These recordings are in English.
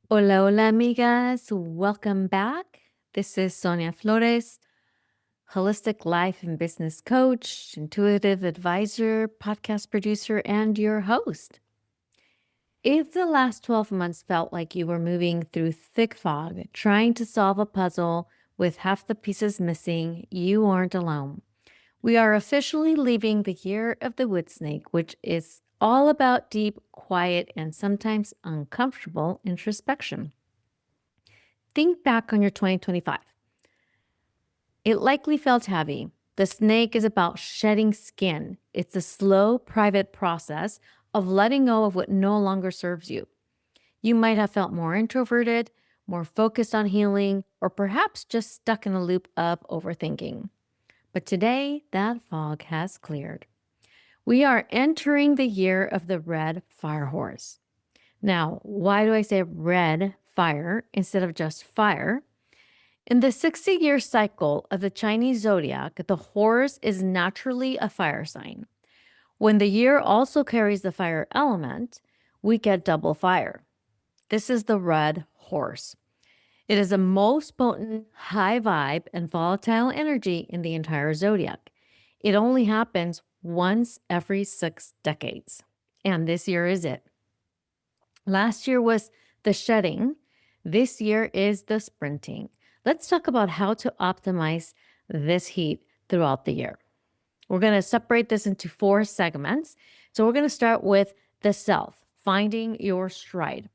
Hola, hola, amigas. Welcome back. This is Sonia Flores, holistic life and business coach, intuitive advisor, podcast producer, and your host. If the last 12 months felt like you were moving through thick fog, trying to solve a puzzle with half the pieces missing, you aren't alone. We are officially leaving the year of the wood snake, which is all about deep, quiet, and sometimes uncomfortable introspection. Think back on your 2025. It likely felt heavy. The snake is about shedding skin. It's a slow, private process of letting go of what no longer serves you. You might have felt more introverted, more focused on healing, or perhaps just stuck in a loop of overthinking. But today, that fog has cleared. We are entering the year of the red fire horse. Now, why do I say red fire instead of just fire? In the 60-year cycle of the Chinese zodiac, the horse is naturally a fire sign. When the year also carries the fire element, we get double fire. This is the red horse. It is the most potent, high vibe, and volatile energy in the entire zodiac. It only happens once every 6 decades. And this year is it. Last year was the shedding. This year is the sprinting. Let's talk about how to optimize this heat throughout the year. We're going to separate this into 4 segments. So we're going to start with the self, finding your stride.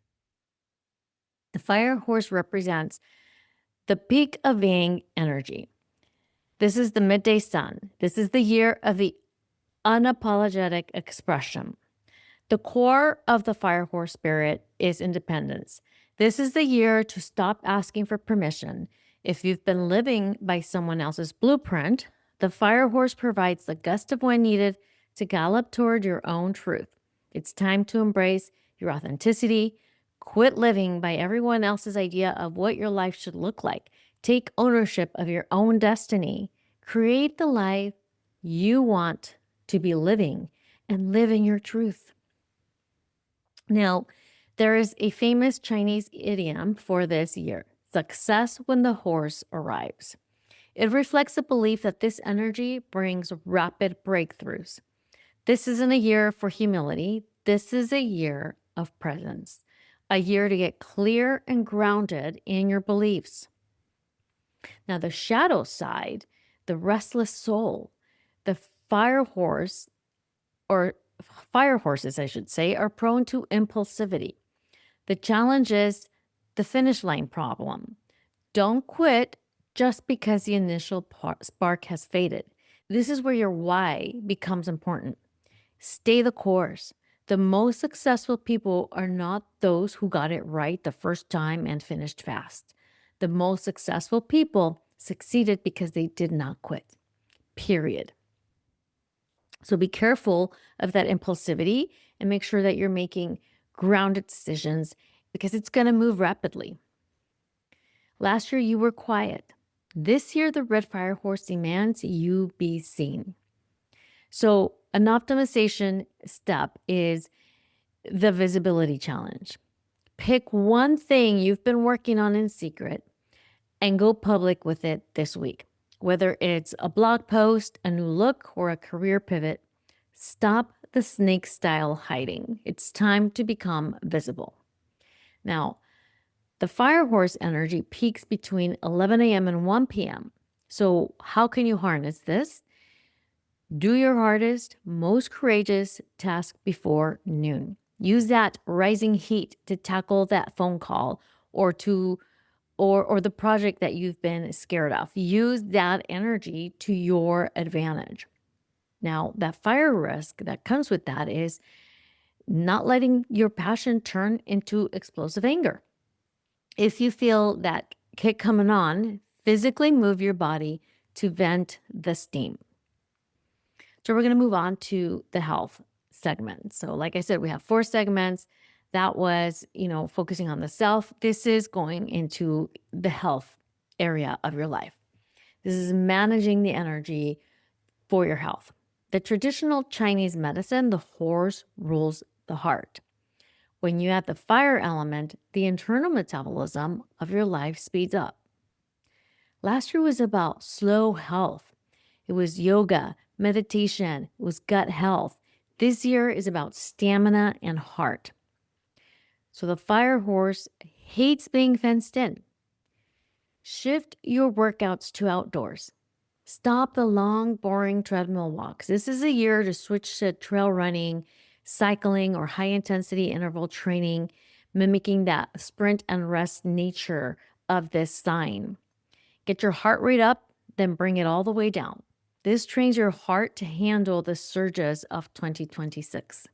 The fire horse represents the peak of being energy. This is the midday sun. This is the year of the unapologetic expression. The core of the fire horse spirit is independence. This is the year to stop asking for permission. If you've been living by someone else's blueprint, the fire horse provides the gust of wind needed to gallop toward your own truth. It's time to embrace your authenticity. Quit living by everyone else's idea of what your life should look like. Take ownership of your own destiny. Create the life you want to be living and live in your truth. Now, there is a famous Chinese idiom for this year: success when the horse arrives. It reflects a belief that this energy brings rapid breakthroughs. This isn't a year for humility. This is a year of presence, a year to get clear and grounded in your beliefs. Now, the shadow side, the restless soul, the fire horse, or fire horses, I should say, are prone to impulsivity. The challenge is the finish line problem. Don't quit just because the initial spark has faded. This is where your why becomes important. Stay the course. The most successful people are not those who got it right the first time and finished fast. The most successful people succeeded because they did not quit. Period. So be careful of that impulsivity and make sure that you're making grounded decisions because it's going to move rapidly. Last year, you were quiet. This year, the red fire horse demands you be seen. So, an optimization step is the visibility challenge. Pick one thing you've been working on in secret and go public with it this week. Whether it's a blog post, a new look, or a career pivot, stop the snake style hiding. It's time to become visible. Now, the fire horse energy peaks between 11 a.m. and 1 p.m. So, how can you harness this? Do your hardest, most courageous task before noon. Use that rising heat to tackle that phone call or the project that you've been scared of. Use that energy to your advantage. Now, that fire risk that comes with that is not letting your passion turn into explosive anger. If you feel that kick coming on, physically move your body to vent the steam. So we're going to move on to the health segment. So like I said, we have 4 segments. That was, focusing on the self. This is going into the health area of your life. This is managing the energy for your health. The traditional Chinese medicine, the horse rules the heart. When you add the fire element, the internal metabolism of your life speeds up. Last year was about slow health. It was yoga, meditation, it was gut health. This year is about stamina and heart. So the fire horse hates being fenced in. Shift your workouts to outdoors. Stop the long, boring treadmill walks. This is a year to switch to trail running, cycling, or high intensity interval training, mimicking that sprint and rest nature of this sign. Get your heart rate up, then bring it all the way down. This trains your heart to handle the surges of 2026.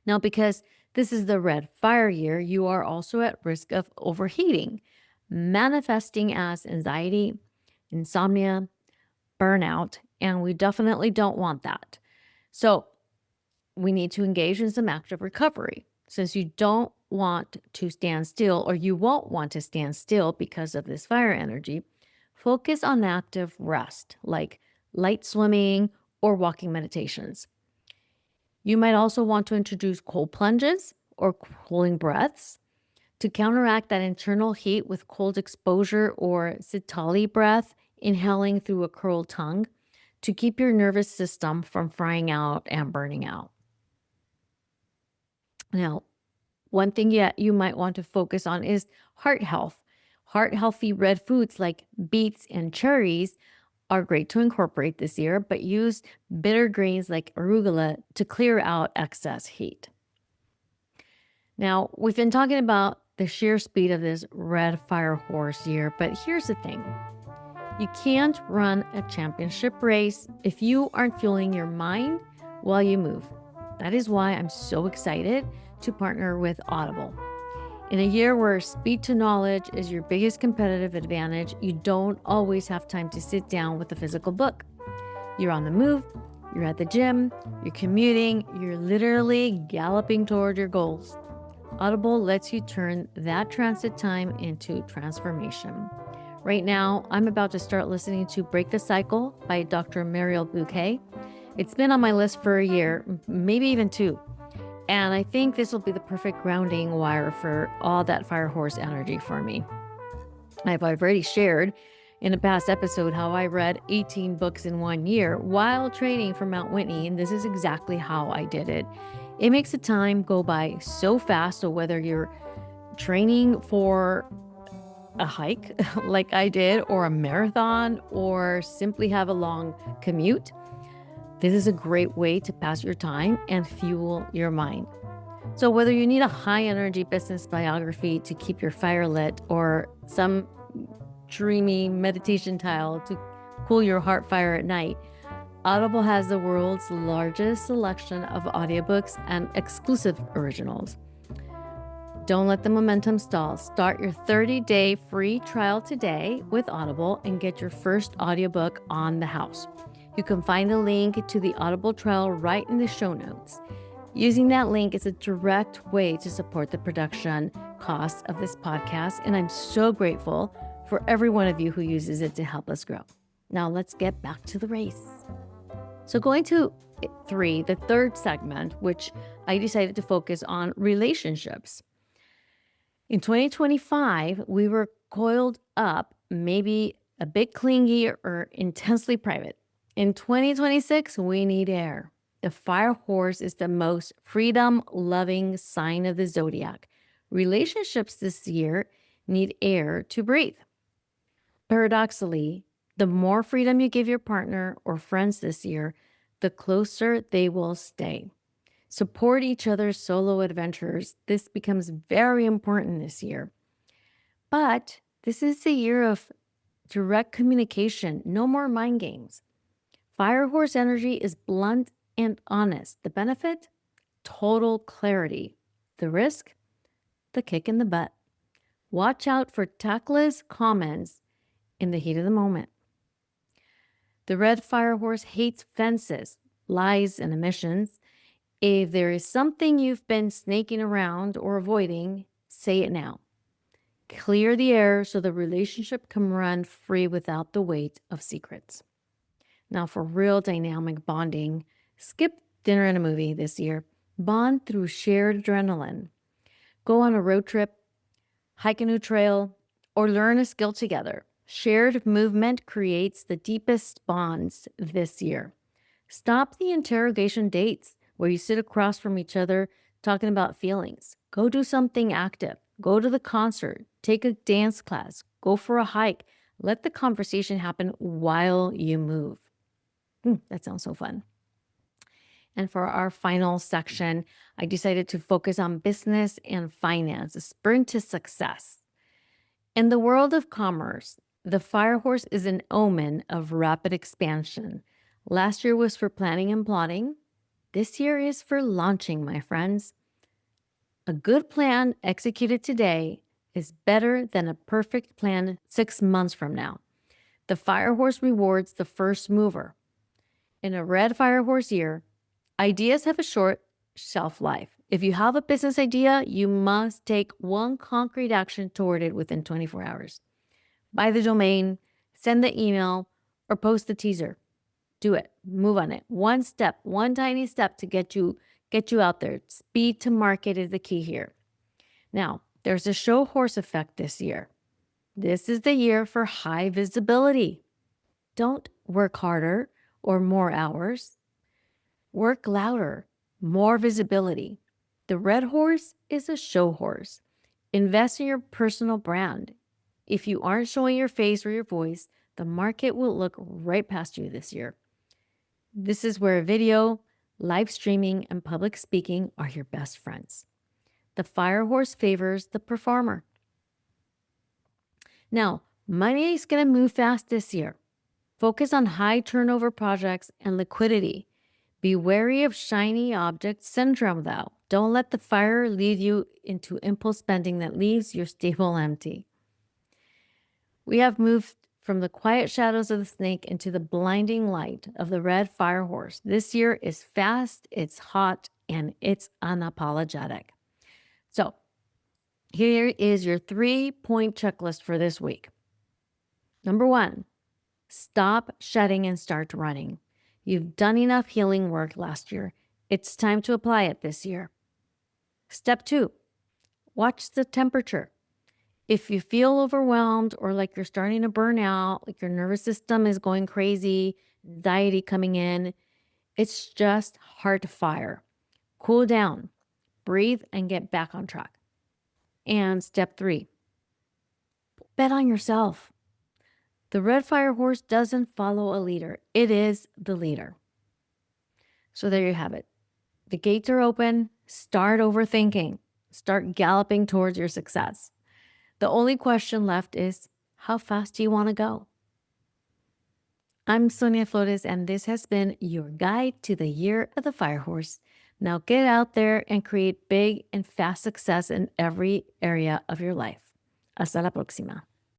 Now, because this is the red fire year, you are also at risk of overheating, manifesting as anxiety, insomnia, burnout, and we definitely don't want that. So we need to engage in some active recovery. Since you don't want to stand still, or you won't want to stand still because of this fire energy, focus on active rest like light swimming or walking meditations. You might also want to introduce cold plunges or cooling breaths to counteract that internal heat with cold exposure or sitali breath, inhaling through a curled tongue to keep your nervous system from frying out and burning out. Now, one thing you might want to focus on is heart health. Heart healthy red foods like beets and cherries are great to incorporate this year, but use bitter greens like arugula to clear out excess heat. Now, we've been talking about the sheer speed of this red fire horse year, but here's the thing. You can't run a championship race if you aren't fueling your mind while you move. That is why I'm so excited to partner with Audible. In a year where speed to knowledge is your biggest competitive advantage, you don't always have time to sit down with a physical book. You're on the move, you're at the gym, you're commuting, you're literally galloping toward your goals. Audible lets you turn that transit time into transformation. Right now, I'm about to start listening to Break the Cycle by Dr. Mariel Bouquet. It's been on my list for a year, maybe even two. And I think this will be the perfect grounding wire for all that fire horse energy for me. I've already shared in a past episode how I read 18 books in 1 year while training for Mount Whitney, and this is exactly how I did it. It makes the time go by so fast, so whether you're training for a hike like I did, or a marathon, or simply have a long commute, this is a great way to pass your time and fuel your mind. So whether you need a high energy business biography to keep your fire lit, or some dreamy meditation tile to cool your heart fire at night, Audible has the world's largest selection of audiobooks and exclusive originals. Don't let the momentum stall. Start your 30-day free trial today with Audible and get your first audiobook on the house. You can find the link to the Audible trial right in the show notes. Using that link is a direct way to support the production costs of this podcast, and I'm so grateful for every one of you who uses it to help us grow. Now let's get back to the race. So going to 3, the third segment, which I decided to focus on relationships. In 2025, we were coiled up, maybe a bit clingy or intensely private. In 2026, we need air. The fire horse is the most freedom-loving sign of the zodiac. Relationships this year need air to breathe. Paradoxically, the more freedom you give your partner or friends this year, the closer they will stay. Support each other's solo adventures. This becomes very important this year. But this is the year of direct communication, no more mind games. Fire horse energy is blunt and honest. The benefit? Total clarity. The risk? The kick in the butt. Watch out for tactless comments in the heat of the moment. The red fire horse hates fences, lies, and omissions. If there is something you've been snaking around or avoiding, say it now. Clear the air so the relationship can run free without the weight of secrets. Now, for real dynamic bonding, skip dinner and a movie this year. Bond through shared adrenaline. Go on a road trip, hike a new trail, or learn a skill together. Shared movement creates the deepest bonds this year. Stop the interrogation dates where you sit across from each other talking about feelings. Go do something active. Go to the concert. Take a dance class. Go for a hike. Let the conversation happen while you move. That sounds so fun. And for our final section, I decided to focus on business and finance, a sprint to success. In the world of commerce, the fire horse is an omen of rapid expansion. Last year was for planning and plotting. This year is for launching, my friends. A good plan executed today is better than a perfect plan 6 months from now. The fire horse rewards the first mover. In a red fire horse year, ideas have a short shelf life. If you have a business idea, you must take one concrete action toward it within 24 hours. Buy the domain, send the email, or post the teaser. Do it. Move on it. One step, one tiny step to get you out there. Speed to market is the key here. Now, there's a show horse effect this year. This is the year for high visibility. Don't work harder or more hours. Work louder, more visibility. The red horse is a show horse. Invest in your personal brand. If you aren't showing your face or your voice, the market will look right past you this year. This is where video, live streaming, and public speaking are your best friends. The fire horse favors the performer. Now, money is going to move fast this year. Focus on high turnover projects and liquidity. Be wary of shiny object syndrome, though. Don't let the fire lead you into impulse spending that leaves your stable empty. We have moved from the quiet shadows of the snake into the blinding light of the red fire horse. This year is fast, it's hot, and it's unapologetic. So, here is your 3-point checklist for this week. Number 1, stop shedding and start running. You've done enough healing work last year. It's time to apply it this year. Step 2, watch the temperature. If you feel overwhelmed or like you're starting to burn out, like your nervous system is going crazy, anxiety coming in, it's just hard to fire. Cool down, breathe, and get back on track. And step 3, bet on yourself. The red fire horse doesn't follow a leader. It is the leader. So there you have it. The gates are open. Start overthinking. Start galloping towards your success. The only question left is, how fast do you want to go? I'm Sonia Flores, and this has been your guide to the year of the fire horse. Now get out there and create big and fast success in every area of your life. Hasta la próxima.